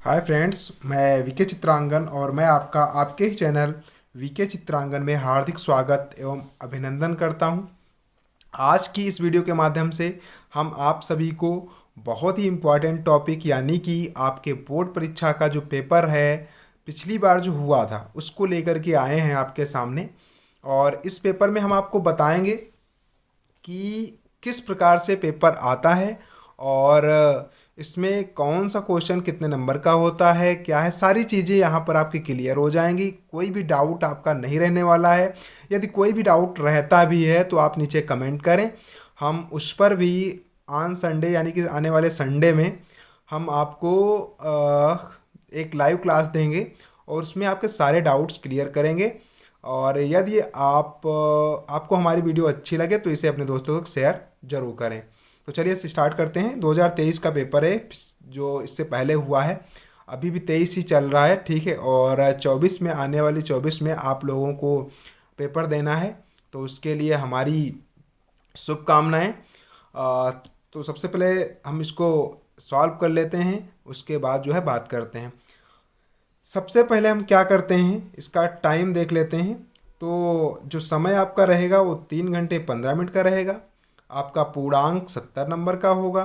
Hi friends, मैं VK Chitrangan और मैं आपका आपके ही चैनल वीके चित्रांगन में हार्दिक स्वागत एवं अभिनंदन करता हूं। आज की इस वीडियो के माध्यम से हम आप सभी को बहुत ही इम्पोर्टेंट टॉपिक यानी कि आपके बोर्ड परीक्षा का जो पेपर है पिछली बार जो हुआ था उसको लेकर के आए हैं आपके सामने। और इस पेपर में हम आपको बताएंगे कि किस प्रकार से पेपर आता है और इसमें कौन सा क्वेश्चन कितने नंबर का होता है, क्या है, सारी चीज़ें यहाँ पर आपकी क्लियर हो जाएंगी। कोई भी डाउट आपका नहीं रहने वाला है। यदि कोई भी डाउट रहता भी है तो आप नीचे कमेंट करें, हम उस पर भी ऑन संडे यानी कि आने वाले संडे में हम आपको एक लाइव क्लास देंगे और उसमें आपके सारे डाउट्स क्लियर करेंगे। और यदि आपको हमारी वीडियो अच्छी लगे तो इसे अपने दोस्तों तक शेयर जरूर करें। तो चलिए इसे स्टार्ट करते हैं। 2023 का पेपर है जो इससे पहले हुआ है, अभी भी 23 ही चल रहा है, ठीक है। और 24 में आने वाली 24 में आप लोगों को पेपर देना है, तो उसके लिए हमारी शुभकामनाएं। तो सबसे पहले हम इसको सॉल्व कर लेते हैं, उसके बाद जो है बात करते हैं। सबसे पहले हम क्या करते हैं, इसका टाइम देख लेते हैं। तो जो समय आपका रहेगा वो 3 घंटे 15 मिनट का रहेगा। आपका पूर्णांक 70 नंबर का होगा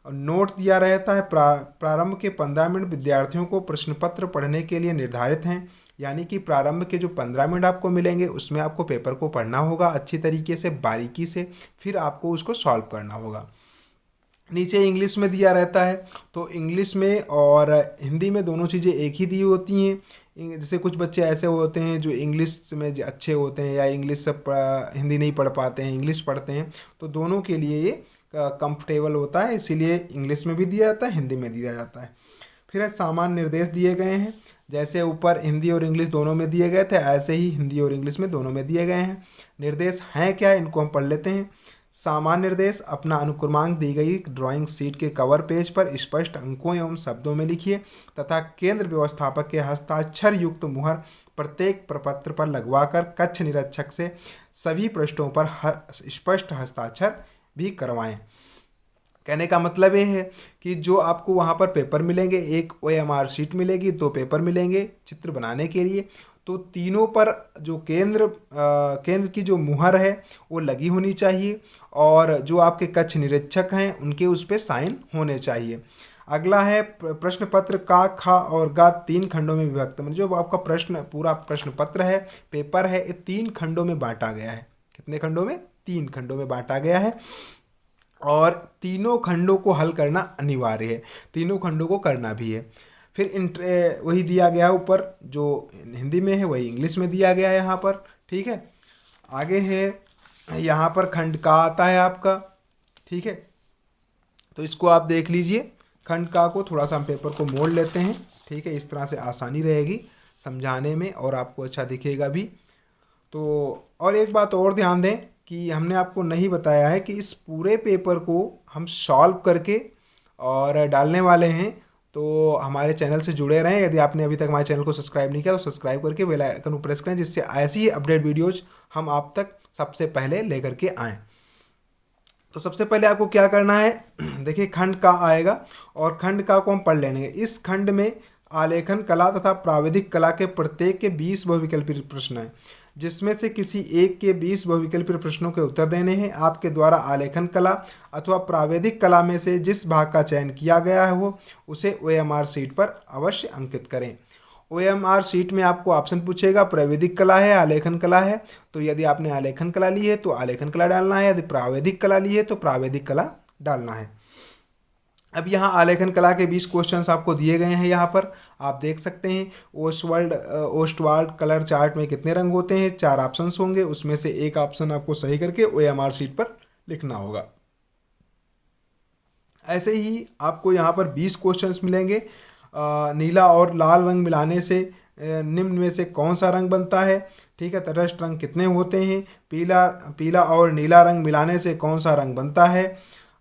और नोट दिया रहता है। प्रारंभ के 15 मिनट विद्यार्थियों को प्रश्न पत्र पढ़ने के लिए निर्धारित हैं, यानी कि प्रारंभ के जो 15 मिनट आपको मिलेंगे उसमें आपको पेपर को पढ़ना होगा अच्छी तरीके से, बारीकी से, फिर आपको उसको सॉल्व करना होगा। नीचे इंग्लिश में दिया रहता है, तो इंग्लिश में और हिंदी में दोनों चीज़ें एक ही दी होती हैं। जैसे कुछ बच्चे ऐसे होते हैं जो इंग्लिश में अच्छे होते हैं या इंग्लिश से हिंदी नहीं पढ़ पाते हैं, इंग्लिश पढ़ते हैं, तो दोनों के लिए ये कंफर्टेबल होता है, इसीलिए इंग्लिश में भी दिया जाता है, हिंदी में दिया जाता है। फिर सामान्य निर्देश दिए गए हैं, जैसे ऊपर हिंदी और इंग्लिश दोनों में दिए गए थे ऐसे ही हिंदी और इंग्लिश में दोनों में दिए गए हैं। निर्देश हैं क्या, इनको हम पढ़ लेते हैं। सामान्य निर्देश: अपना अनुक्रमांक दी गई ड्राइंग शीट के कवर पेज पर स्पष्ट अंकों एवं शब्दों में लिखिए तथा केंद्र व्यवस्थापक के हस्ताक्षर युक्त मुहर प्रत्येक प्रपत्र पर लगवाकर कक्ष निरीक्षक से सभी पृष्ठों पर स्पष्ट हस्ताक्षर भी करवाएं। कहने का मतलब ये है कि जो आपको वहाँ पर पेपर मिलेंगे, एक OMR शीट मिलेगी, 2 पेपर मिलेंगे चित्र बनाने के लिए, तो तीनों पर जो केंद्र की जो मुहर है वो लगी होनी चाहिए और जो आपके कक्ष निरीक्षक हैं उनके उस पर साइन होने चाहिए। अगला है प्रश्न पत्र का, खा और गा 3 खंडों में विभक्त। मतलब जो आपका पूरा प्रश्न पत्र है, पेपर है, ये 3 खंडों में बांटा गया है। कितने खंडों में? 3 खंडों में बांटा गया है और तीनों खंडों को हल करना अनिवार्य है, तीनों खंडों को करना भी है। फिर वही दिया गया है ऊपर, जो हिंदी में है वही इंग्लिश में दिया गया है यहाँ पर, ठीक है। आगे है यहाँ पर खंड का आता है आपका, ठीक है। तो इसको आप देख लीजिए, खंड का को थोड़ा सा हम पेपर को मोड़ लेते हैं, ठीक है। इस तरह से आसानी रहेगी समझाने में और आपको अच्छा दिखेगा भी। तो और एक बात और ध्यान दें कि हमने आपको नहीं बताया है कि इस पूरे पेपर को हम सॉल्व करके और डालने वाले हैं, तो हमारे चैनल से जुड़े रहें। यदि आपने अभी तक हमारे चैनल को सब्सक्राइब नहीं किया तो सब्सक्राइब करके बेल आइकन को प्रेस करें, जिससे ऐसी ही अपडेट वीडियोज हम आप तक सबसे पहले लेकर के आएँ। तो सबसे पहले आपको क्या करना है, देखिए खंड का आएगा और खंड का को हम पढ़ लेंगे। इस खंड में आलेखन कला तथा प्राविधिक कला के प्रत्येक के 20 बहुविकल्पी प्रश्न हैं, जिसमें से किसी एक के 20 बहुविकल्पी प्रश्नों के उत्तर देने हैं। आपके द्वारा आलेखन कला अथवा प्राविधिक कला में से जिस भाग का चयन किया गया है वो उसे OMR शीट पर अवश्य अंकित करें। OMR शीट में आपको ऑप्शन पूछेगा, प्राविधिक कला है, आलेखन कला है, तो यदि आपने आलेखन कला ली है तो आलेखन कला डालना है, यदि प्राविधिक कला ली है तो प्राविधिक कला डालना है। अब यहाँ आलेखन कला के 20 क्वेश्चंस आपको दिए गए हैं, यहाँ पर आप देख सकते हैं। ओस्टवाल्ड कलर चार्ट में कितने रंग होते हैं? 4 ऑप्शंस होंगे, उसमें से एक ऑप्शन आपको सही करके OMR शीट पर लिखना होगा। ऐसे ही आपको यहाँ पर 20 क्वेश्चंस मिलेंगे। नीला और लाल रंग मिलाने से निम्न में से कौन सा रंग बनता है? ठीक है। तटस्थ रंग कितने होते हैं? पीला और नीला रंग मिलाने से कौन सा रंग बनता है?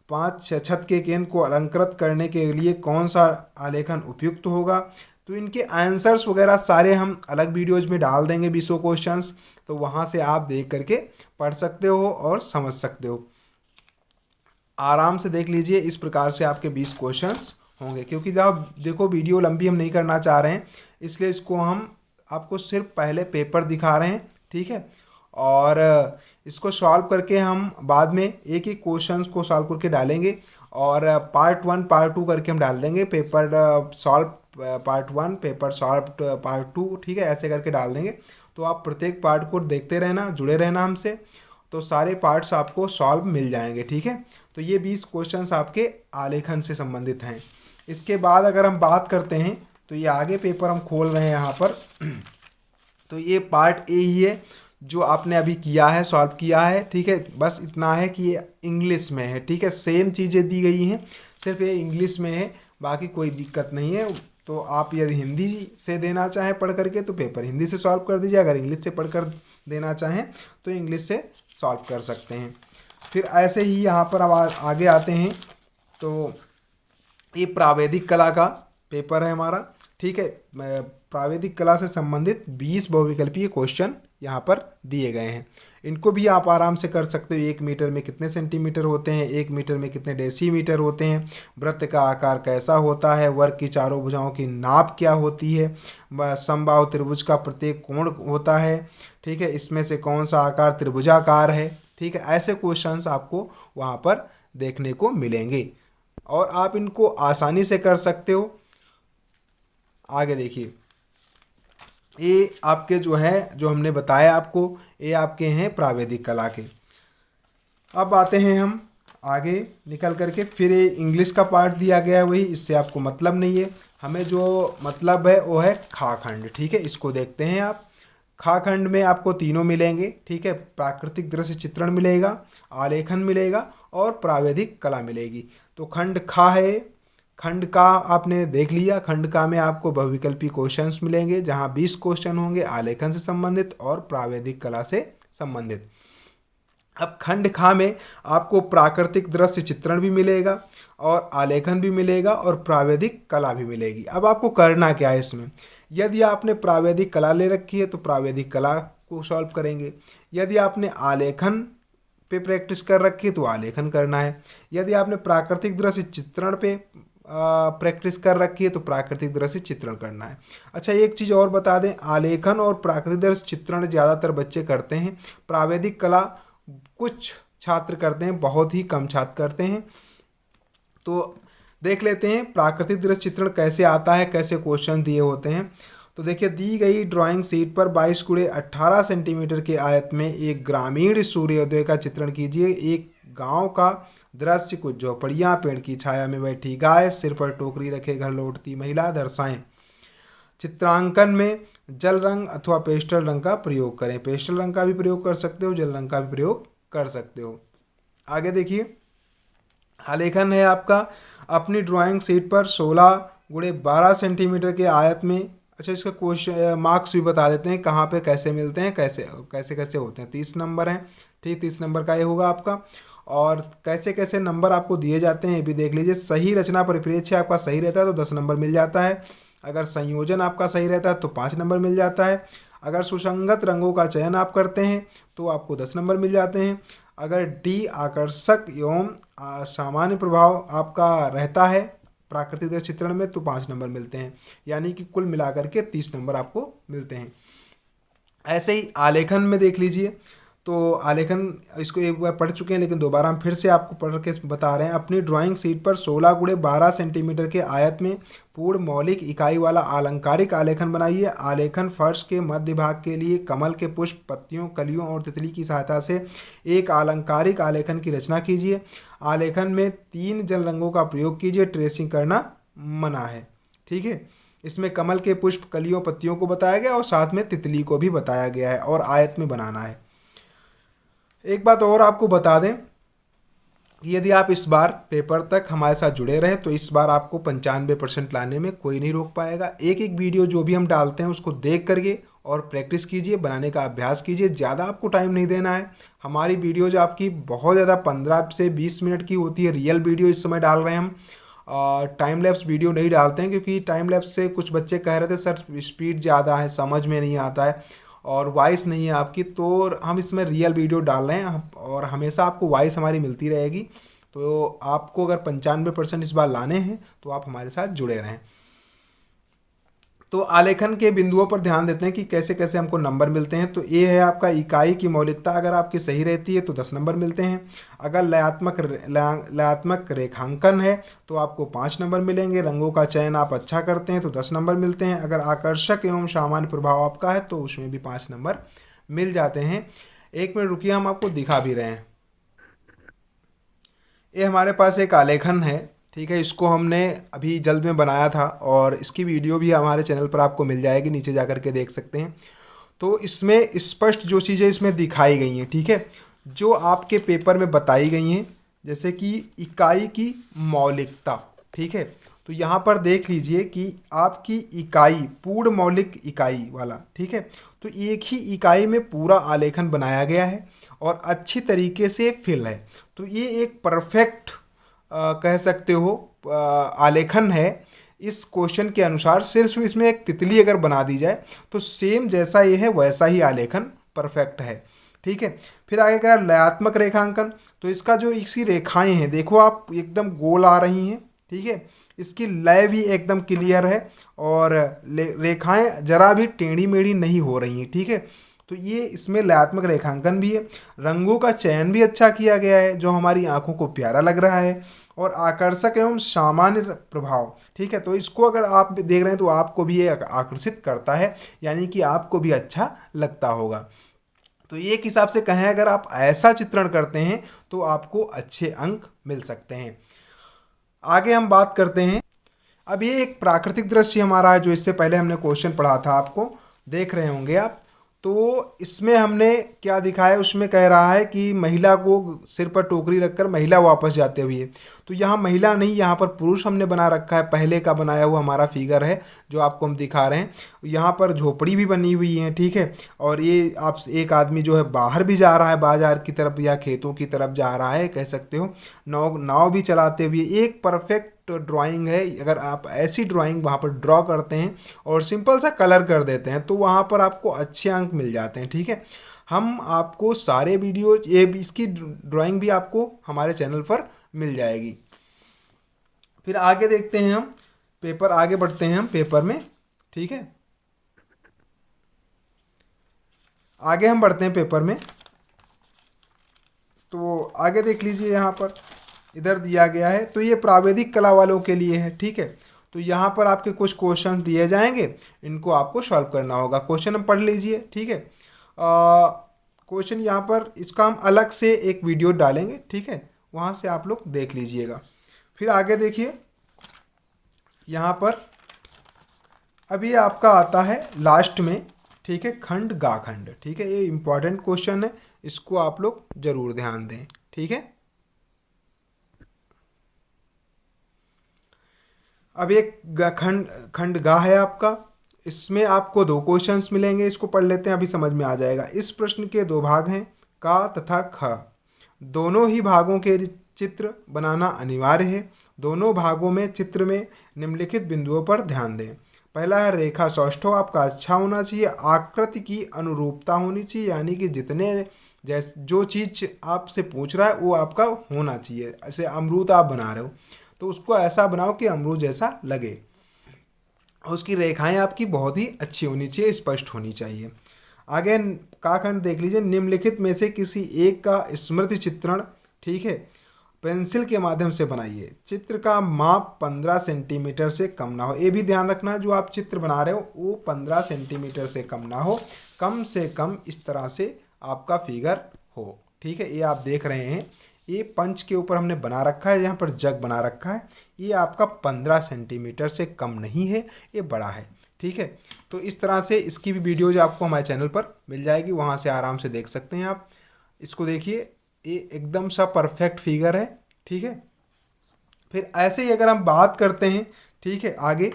5 छत के केंद्र को अलंकृत करने के लिए कौन सा आलेखन उपयुक्त होगा? तो इनके आंसर्स वगैरह सारे हम अलग वीडियोज में डाल देंगे, 20 क्वेश्चंस, तो वहाँ से आप देख करके पढ़ सकते हो और समझ सकते हो। आराम से देख लीजिए, इस प्रकार से आपके 20 क्वेश्चंस होंगे, क्योंकि जब देखो वीडियो लंबी हम नहीं करना चाह रहे हैं, इसलिए इसको हम आपको सिर्फ पहले पेपर दिखा रहे हैं, ठीक है। और इसको सॉल्व करके हम बाद में एक एक क्वेश्चन को सॉल्व करके डालेंगे, और पार्ट 1 पार्ट 2 करके हम डाल देंगे, paper solve part 1 paper solve part 2, ठीक है, ऐसे करके डाल देंगे। तो आप प्रत्येक पार्ट को देखते रहना, जुड़े रहना हमसे, तो सारे पार्ट्स आपको सॉल्व मिल जाएंगे, ठीक है। तो ये 20 क्वेश्चंस आपके आलेखन से संबंधित हैं। इसके बाद अगर हम बात करते हैं तो ये आगे पेपर हम खोल रहे हैं यहाँ पर तो ये पार्ट ए ही है जो आपने अभी किया है, सॉल्व किया है, ठीक है। बस इतना है कि ये इंग्लिश में है, ठीक है, सेम चीज़ें दी गई हैं, सिर्फ ये इंग्लिश में है, बाकी कोई दिक्कत नहीं है। तो आप यदि हिंदी से देना चाहें पढ़ करके तो पेपर हिंदी से सॉल्व कर दीजिए, अगर इंग्लिश से पढ़ कर देना चाहें तो इंग्लिश से सॉल्व कर सकते हैं। फिर ऐसे ही यहाँ पर अब आगे आते हैं, तो ये प्रावैधिक कला का पेपर है हमारा, ठीक है। प्रावैधिक कला से संबंधित 20 बहुविकल्पीय क्वेश्चन यहाँ पर दिए गए हैं। इनको भी आप आराम से कर सकते हो। 1 मीटर में कितने सेंटीमीटर होते हैं, 1 मीटर में कितने डेसीमीटर होते हैं, वृत्त का आकार कैसा होता है, वर्ग की चारों भुजाओं की नाप क्या होती है, समबाहु त्रिभुज का प्रत्येक कोण होता है, ठीक है, इसमें से कौन सा आकार त्रिभुजाकार है, ठीक है। ऐसे क्वेश्चंस आपको वहाँ पर देखने को मिलेंगे और आप इनको आसानी से कर सकते हो। आगे देखिए, ये आपके जो है, जो हमने बताया आपको, ये आपके हैं प्रावैधिक कला के। अब आते हैं हम आगे निकल करके, फिर ये इंग्लिश का पार्ट दिया गया है, वही, इससे आपको मतलब नहीं है, हमें जो मतलब है वो है खाखंड, ठीक है। इसको देखते हैं आप। खाखंड में आपको तीनों मिलेंगे, ठीक है, प्राकृतिक दृश्य चित्रण मिलेगा, आलेखन मिलेगा और प्रावैधिक कला मिलेगी। तो खंड खा है, खंड का आपने देख लिया। खंड का में आपको बहुविकल्पी क्वेश्चंस मिलेंगे, जहां 20 क्वेश्चन होंगे आलेखन से संबंधित और प्रावैधिक कला से संबंधित। अब खंड खा में आपको प्राकृतिक दृश्य चित्रण भी मिलेगा और आलेखन भी मिलेगा और प्रावैधिक कला भी मिलेगी। अब आपको करना क्या है इसमें, यदि आपने प्रावैधिक कला ले रखी है तो प्रावैधिक कला को सॉल्व करेंगे, यदि आपने आलेखन पे प्रैक्टिस कर रखी है तो आलेखन करना है, यदि आपने प्राकृतिक दृश्य चित्रण पे प्रैक्टिस कर रखी है तो प्राकृतिक दृश्य चित्रण करना है। अच्छा, एक चीज़ और बता दें, आलेखन और प्राकृतिक दृश्य चित्रण ज़्यादातर बच्चे करते हैं, प्रावैधिक कला कुछ छात्र करते हैं, बहुत ही कम छात्र करते हैं। तो देख लेते हैं प्राकृतिक दृश्य चित्रण कैसे आता है, कैसे क्वेश्चन दिए होते हैं। तो देखिए, दी गई ड्राइंग शीट पर 22x18 सेंटीमीटर के आयत में एक ग्रामीण सूर्योदय का चित्रण कीजिए। एक गांव का दृश्य, कुछ झोपड़ियाँ, पेड़ की छाया में बैठी गाय, सिर पर टोकरी रखे घर लौटती महिला दर्शाएं। चित्रांकन में जल रंग अथवा पेस्टल रंग का प्रयोग करें। पेस्टल रंग का भी प्रयोग कर सकते हो, जल रंग का भी प्रयोग कर सकते हो। आगे देखिए, आलेखन है आपका, अपनी ड्राइंग शीट पर 16x12 सेंटीमीटर के आयत में। अच्छा, इसका क्वेश्चन मार्क्स भी बता देते हैं, कहाँ पे कैसे मिलते हैं, कैसे कैसे कैसे होते हैं। 30 नंबर हैं, ठीक, 30 नंबर का ये होगा आपका। और कैसे कैसे नंबर आपको दिए जाते हैं ये भी देख लीजिए। सही रचना परिप्रेक्ष्य आपका सही रहता है तो 10 नंबर मिल जाता है, अगर संयोजन आपका सही रहता है तो 5 नंबर मिल जाता है, अगर सुसंगत रंगों का चयन आप करते हैं तो आपको 10 नंबर मिल जाते हैं, अगर डी आकर्षक एवं सामान्य प्रभाव आपका रहता है प्राकृतिक दृश्य चित्रण में तो 5 नंबर मिलते हैं, यानी कि कुल मिलाकर के 30 नंबर आपको मिलते हैं। ऐसे ही आलेखन में देख लीजिए, तो आलेखन इसको एक बार पढ़ चुके हैं लेकिन दोबारा हम फिर से आपको पढ़ के बता रहे हैं। अपनी ड्राइंग शीट पर 16x12 सेंटीमीटर के आयत में पूर्ण मौलिक इकाई वाला अलंकारिक आलेखन बनाइए। आलेखन फर्श के मध्य भाग के लिए कमल के पुष्प, पत्तियों, कलियों और तितली की सहायता से एक अलंकारिक आलेखन की रचना कीजिए। आलेखन में 3 जल रंगों का प्रयोग कीजिए, ट्रेसिंग करना मना है, ठीक है। इसमें कमल के पुष्प, कलियों, पत्तियों को बताया गया और साथ में तितली को भी बताया गया है और आयत में बनाना है। एक बात और आपको बता दें कि यदि आप इस बार पेपर तक हमारे साथ जुड़े रहे तो इस बार आपको 95% लाने में कोई नहीं रोक पाएगा। एक एक वीडियो जो भी हम डालते हैं उसको देख करके और प्रैक्टिस कीजिए, बनाने का अभ्यास कीजिए। ज़्यादा आपको टाइम नहीं देना है। हमारी वीडियोज आपकी बहुत ज़्यादा 15 से 20 मिनट की होती है। रियल वीडियो इस समय डाल रहे हैं हम, टाइम लैप्स वीडियो नहीं डालते हैं क्योंकि टाइम लैप्स से कुछ बच्चे कह रहे थे सर स्पीड ज़्यादा है, समझ में नहीं आता है और वॉइस नहीं है आपकी, तो हम इसमें रियल वीडियो डाल रहे हैं और हमेशा आपको वॉइस हमारी मिलती रहेगी। तो आपको अगर 95% इस बार लाने हैं तो आप हमारे साथ जुड़े रहें। तो आलेखन के बिंदुओं पर ध्यान देते हैं कि कैसे कैसे हमको नंबर मिलते हैं। तो ये है आपका इकाई की मौलिकता, अगर आपकी सही रहती है तो 10 नंबर मिलते हैं। अगर लयात्मक रेखांकन है तो आपको 5 नंबर मिलेंगे। रंगों का चयन आप अच्छा करते हैं तो 10 नंबर मिलते हैं। अगर आकर्षक एवं सामान्य प्रभाव आपका है तो उसमें भी 5 नंबर मिल जाते हैं। 1 मिनट रुकिए, हम आपको दिखा भी रहे हैं। ये हमारे पास एक आलेखन है, ठीक है। इसको हमने अभी जल्द में बनाया था और इसकी वीडियो भी हमारे चैनल पर आपको मिल जाएगी, नीचे जा कर के देख सकते हैं। तो इसमें स्पष्ट जो चीज़ें इसमें दिखाई गई हैं, ठीक है, जो आपके पेपर में बताई गई हैं, जैसे कि इकाई की मौलिकता, ठीक है। तो यहाँ पर देख लीजिए कि आपकी इकाई पूर्ण मौलिक इकाई वाला, ठीक है। तो एक ही इकाई में पूरा आलेखन बनाया गया है और अच्छी तरीके से फिल है। तो ये एक परफेक्ट कह सकते हो आलेखन है। इस क्वेश्चन के अनुसार सिर्फ इसमें एक तितली अगर बना दी जाए तो सेम जैसा ये है वैसा ही आलेखन परफेक्ट है, ठीक है। फिर आगे क्या, लयात्मक रेखांकन। तो इसका जो इसकी रेखाएं हैं, देखो आप एकदम गोल आ रही हैं, ठीक है। इसकी लय भी एकदम क्लियर है और रेखाएं जरा भी टेढ़ी मेढ़ी नहीं हो रही हैं, ठीक है। तो ये इसमें लयात्मक रेखांकन भी है। रंगों का चयन भी अच्छा किया गया है जो हमारी आंखों को प्यारा लग रहा है। और आकर्षक एवं सामान्य प्रभाव, ठीक है। तो इसको अगर आप देख रहे हैं तो आपको भी ये आकर्षित करता है, यानी कि आपको भी अच्छा लगता होगा। तो एक हिसाब से कहें, अगर आप ऐसा चित्रण करते हैं तो आपको अच्छे अंक मिल सकते हैं। आगे हम बात करते हैं, अब ये एक प्राकृतिक दृश्य हमारा है जो इससे पहले हमने क्वेश्चन पढ़ा था, आपको देख रहे होंगे आप। तो इसमें हमने क्या दिखाया, उसमें कह रहा है कि महिला को सिर पर टोकरी रखकर महिला वापस जाते हुए। तो यहाँ महिला नहीं, यहाँ पर पुरुष हमने बना रखा है, पहले का बनाया हुआ हमारा फिगर है जो आपको हम दिखा रहे हैं। यहाँ पर झोपड़ी भी बनी हुई है, ठीक है। और ये आप एक आदमी जो है बाहर भी जा रहा है, बाजार की तरफ या खेतों की तरफ जा रहा है, कह सकते हो। नाव भी चलाते हुए। एक परफेक्ट ड्राइंग है। अगर आप ऐसी ड्राइंग वहाँ पर ड्रॉ करते हैं और सिंपल सा कलर कर देते हैं तो वहाँ पर आपको अच्छे अंक मिल जाते हैं, ठीक है। हम आपको सारे वीडियो, ये इसकी ड्राइंग भी आपको हमारे चैनल पर मिल जाएगी। फिर आगे देखते हैं हम पेपर, आगे बढ़ते हैं हम पेपर में, ठीक है। आगे हम बढ़ते हैं पेपर में। तो आगे देख लीजिए, यहाँ पर इधर दिया गया है। तो ये प्राविधिक कला वालों के लिए है, ठीक है। तो यहाँ पर आपके कुछ क्वेश्चन दिए जाएंगे, इनको आपको सॉल्व करना होगा। क्वेश्चन हम पढ़ लीजिए, ठीक है। क्वेश्चन यहाँ पर इसका हम अलग से एक वीडियो डालेंगे, ठीक है, वहाँ से आप लोग देख लीजिएगा। फिर आगे देखिए, यहाँ पर अभी आपका आता है लास्ट में, ठीक है, खंड गा खंड, ठीक है। ये इंपॉर्टेंट क्वेश्चन है, इसको आप लोग जरूर ध्यान दें, ठीक है। अब एक खंड गा है आपका, इसमें आपको 2 क्वेश्चंस मिलेंगे, इसको पढ़ लेते हैं, अभी समझ में आ जाएगा। इस प्रश्न के 2 भाग हैं, का तथा ख। दोनों ही भागों के चित्र बनाना अनिवार्य है। दोनों भागों में चित्र में निम्नलिखित बिंदुओं पर ध्यान दें। पहला है रेखा सौष्ठव आपका अच्छा होना चाहिए। आकृति की अनुरूपता होनी चाहिए, यानी कि जितने जो चीज़ आपसे पूछ रहा है वो आपका होना चाहिए। ऐसे अमरूद आप बना रहे हो तो उसको ऐसा बनाओ कि अमरूद जैसा लगे। उसकी रेखाएं आपकी बहुत ही अच्छी होनी चाहिए, स्पष्ट होनी चाहिए। आगे का खंड देख लीजिए, निम्नलिखित में से किसी एक का स्मृति चित्रण, ठीक है, पेंसिल के माध्यम से बनाइए। चित्र का माप 15 सेंटीमीटर से कम ना हो। ये भी ध्यान रखना, जो आप चित्र बना रहे हो वो 15 सेंटीमीटर से कम ना हो, कम से कम इस तरह से आपका फिगर हो, ठीक है। ये आप देख रहे हैं, ये पंच के ऊपर हमने बना रखा है, यहाँ पर जग बना रखा है। ये आपका 15 सेंटीमीटर से कम नहीं है, ये बड़ा है, ठीक है। तो इस तरह से इसकी भी वीडियोज आपको हमारे चैनल पर मिल जाएगी, वहाँ से आराम से देख सकते हैं आप। इसको देखिए, ये एकदम सा परफेक्ट फिगर है, ठीक है। फिर ऐसे ही अगर हम बात करते हैं, ठीक है, आगे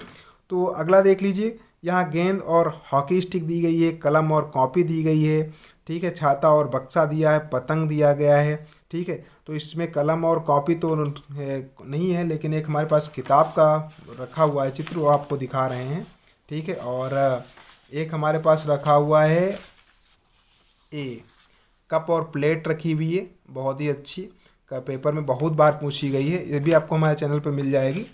तो अगला देख लीजिए, यहाँ गेंद और हॉकी स्टिक दी गई है, कलम और कॉपी दी गई है, ठीक है, छाता और बक्सा दिया है, पतंग दिया गया है, ठीक है। तो इसमें कलम और कॉपी तो नहीं है, लेकिन एक हमारे पास किताब का रखा हुआ है चित्र, वो आपको दिखा रहे हैं, ठीक है। और एक हमारे पास रखा हुआ है कप और प्लेट रखी हुई है, बहुत ही अच्छी। का पेपर में बहुत बार पूछी गई है, ये भी आपको हमारे चैनल पर मिल जाएगी।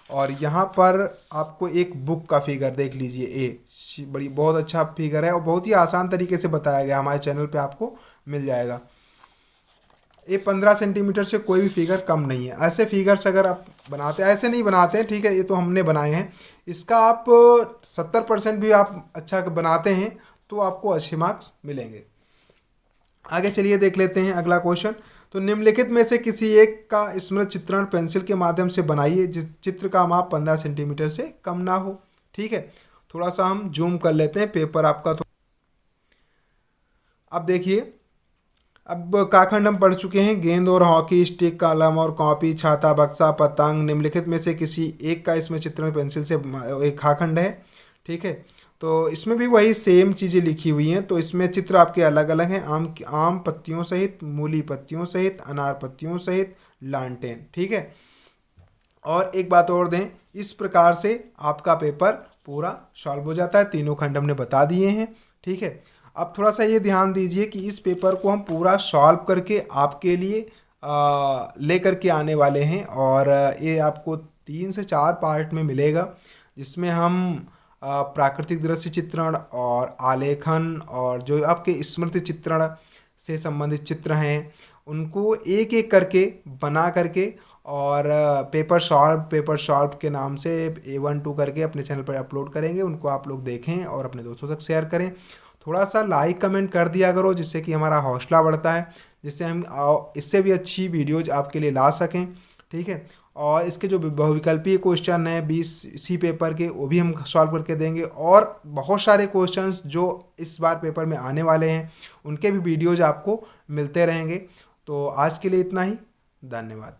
और यहाँ पर आपको एक बुक का फिगर देख लीजिए, बड़ी बहुत अच्छा फिगर है और बहुत ही आसान तरीके से बताया गया, हमारे चैनल पे आपको मिल जाएगा। ये 15 सेंटीमीटर से कोई भी फिगर कम नहीं है। ऐसे फिगर्स अगर आप बनाते हैं, ऐसे नहीं बनाते हैं, ठीक है, ये तो हमने बनाए हैं। इसका आप 70% भी आप अच्छा बनाते हैं तो आपको अच्छे मार्क्स मिलेंगे। आगे चलिए देख लेते हैं अगला क्वेश्चन। तो निम्नलिखित में से किसी एक का स्मृत चित्रण पेंसिल के माध्यम से बनाइए जिस चित्र का माप 15 सेंटीमीटर से कम ना हो। ठीक है, थोड़ा सा हम जूम कर लेते हैं पेपर आपका। तो अब देखिए, अब काखंड हम पढ़ चुके हैं। गेंद और हॉकी स्टिक, कलम और कॉपी, छाता, बक्सा, पतंग, निम्नलिखित में से किसी एक का इसमें चित्रण पेंसिल से एक काखंड है। ठीक है, तो इसमें भी वही सेम चीज़ें लिखी हुई हैं। तो इसमें चित्र आपके अलग अलग हैं, आम पत्तियों सहित, मूली पत्तियों सहित, अनार पत्तियों सहित, लालटेन। ठीक है, और एक बात और दें, इस प्रकार से आपका पेपर पूरा सॉल्व हो जाता है। तीनों खंड हमने बता दिए हैं। ठीक है, अब थोड़ा सा ये ध्यान दीजिए कि इस पेपर को हम पूरा सॉल्व करके आपके लिए ले करके आने वाले हैं, और ये आपको 3 से 4 पार्ट में मिलेगा, जिसमें हम प्राकृतिक दृश्य चित्रण और आलेखन और जो आपके स्मृति चित्रण से संबंधित चित्र हैं उनको एक एक करके बना करके और पेपर सॉल्व के नाम से A1 2 करके अपने चैनल पर अपलोड करेंगे। उनको आप लोग देखें और अपने दोस्तों तक शेयर करें। थोड़ा सा लाइक कमेंट कर दिया करो, जिससे कि हमारा हौसला बढ़ता है, जिससे हम इससे भी अच्छी वीडियोज आपके लिए ला सकें। ठीक है, और इसके जो बहुविकल्पीय क्वेश्चन है 20 इसी पेपर के, वो भी हम सॉल्व करके देंगे। और बहुत सारे क्वेश्चंस जो इस बार पेपर में आने वाले हैं उनके भी वीडियोज आपको मिलते रहेंगे। तो आज के लिए इतना ही, धन्यवाद।